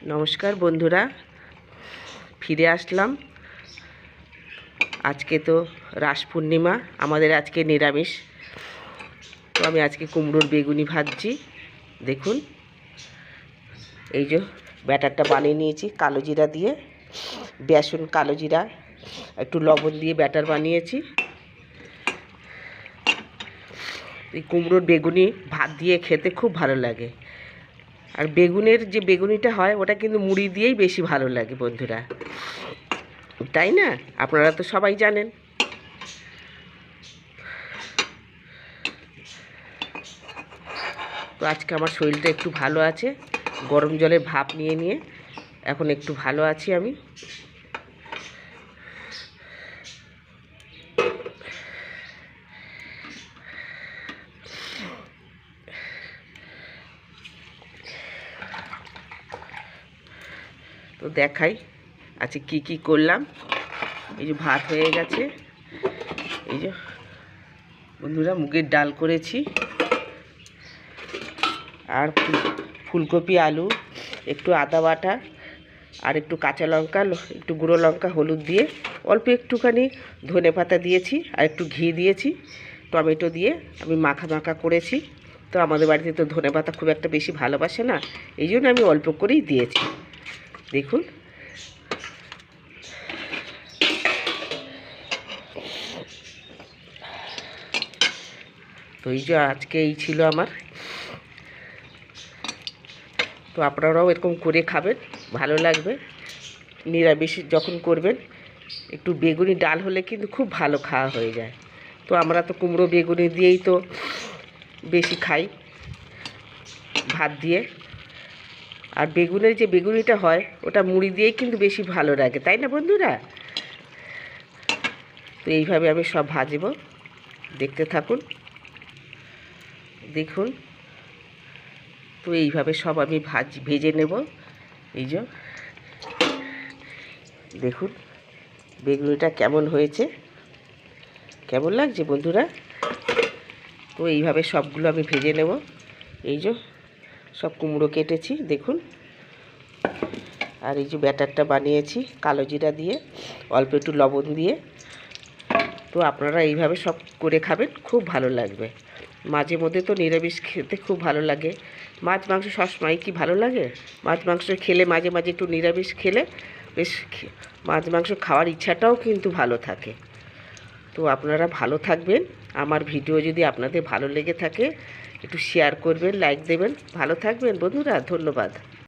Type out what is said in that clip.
নমস্কার বন্ধুরা, ফিরে আসলাম। আজকে তো রাস পূর্ণিমা, আমাদের আজকে নিরামিষ। তো আমি আজকে কুমড়োর বেগুনি ভাজছি। দেখুন, এই যে ব্যাটারটা বানিয়ে নিয়েছি কালো জিরা দিয়ে, বেসন, কালো জিরা, একটু লবণ দিয়ে ব্যাটার বানিয়েছি। এই কুমড়োর বেগুনি ভাত দিয়ে খেতে খুব ভালো লাগে। আর বেগুনের যে বেগুনিটা হয় ওটা কিন্তু মুড়ি দিয়েই বেশি ভালো লাগে বন্ধুরা, তাই না? আপনারা তো সবাই জানেন। তো আজকে আমার শরীরটা একটু ভালো আছে, গরম জলের ভাপ নিয়ে নিয়ে এখন একটু ভালো আছি আমি। তো দেখাই আজকে কি কি করলাম। এই যে ভাত হয়ে গেছে, এই যে বন্ধুরা মুগের ডাল করেছি, আর ফুলকপি, আলু, একটু আদা বাটা, আর একটু কাঁচা লঙ্কা, একটু গুঁড়ো লঙ্কা, হলুদ দিয়ে অল্প একটুখানি ধনে পাতা দিয়েছি, আর একটু ঘি দিয়েছি, টমেটো দিয়ে আমি মাখা মাখা করেছি। তো আমাদের বাড়িতে তো ধনে পাতা খুব একটা বেশি ভালোবাসে না, এই জন্য আমি অল্প করেই দিয়েছি। দেখুন, তো এই যে আজকে এই ছিল আমার। তো আপনারাও এরকম করে খাবেন, ভালো লাগবে। নিরামিষ যখন করবেন একটু বেগুনি ডাল হলে কিন্তু খুব ভালো খাওয়া হয়ে যায়। তো আমরা তো কুমড়ো বেগুনি দিয়েই তো বেশি খাই ভাত দিয়ে। আর বেগুনের যে বেগুনিটা হয় ওটা মুড়ি দিয়েই কিন্তু বেশি ভালো লাগে, তাই না বন্ধুরা? তো এইভাবে আমি সব ভাজবো, দেখতে থাকুন। দেখুন, তো এইভাবে সব আমি ভেজে নেব। এই যে দেখুন বেগুনিটা কেমন হয়েছে, কেমন লাগছে বন্ধুরা? তো এইভাবে সবগুলো আমি ভেজে নেব। এই যে সব কুমড়ো কেটেছি দেখুন, আর এই যে ব্যাটারটা বানিয়েছি কালো জিরা দিয়ে, অল্প একটু লবণ দিয়ে। তো আপনারা এইভাবে সব করে খাবেন, খুব ভালো লাগবে। মাঝে মধ্যে তো নিরামিষ খেতে খুব ভালো লাগে। মাছ মাংস সবসময় কি ভালো লাগে? মাছ মাংস খেলে মাঝে মাঝে একটু নিরামিষ খেলে বেশ মাছ মাংস খাওয়ার ইচ্ছাটাও কিন্তু ভালো থাকে। তো আপনারা ভালো থাকবেন। আমার ভিডিও যদি আপনাদের ভালো লেগে থাকে একটু শেয়ার করবেন, লাইক দেবেন। ভালো থাকবেন বন্ধুরা, ধন্যবাদ।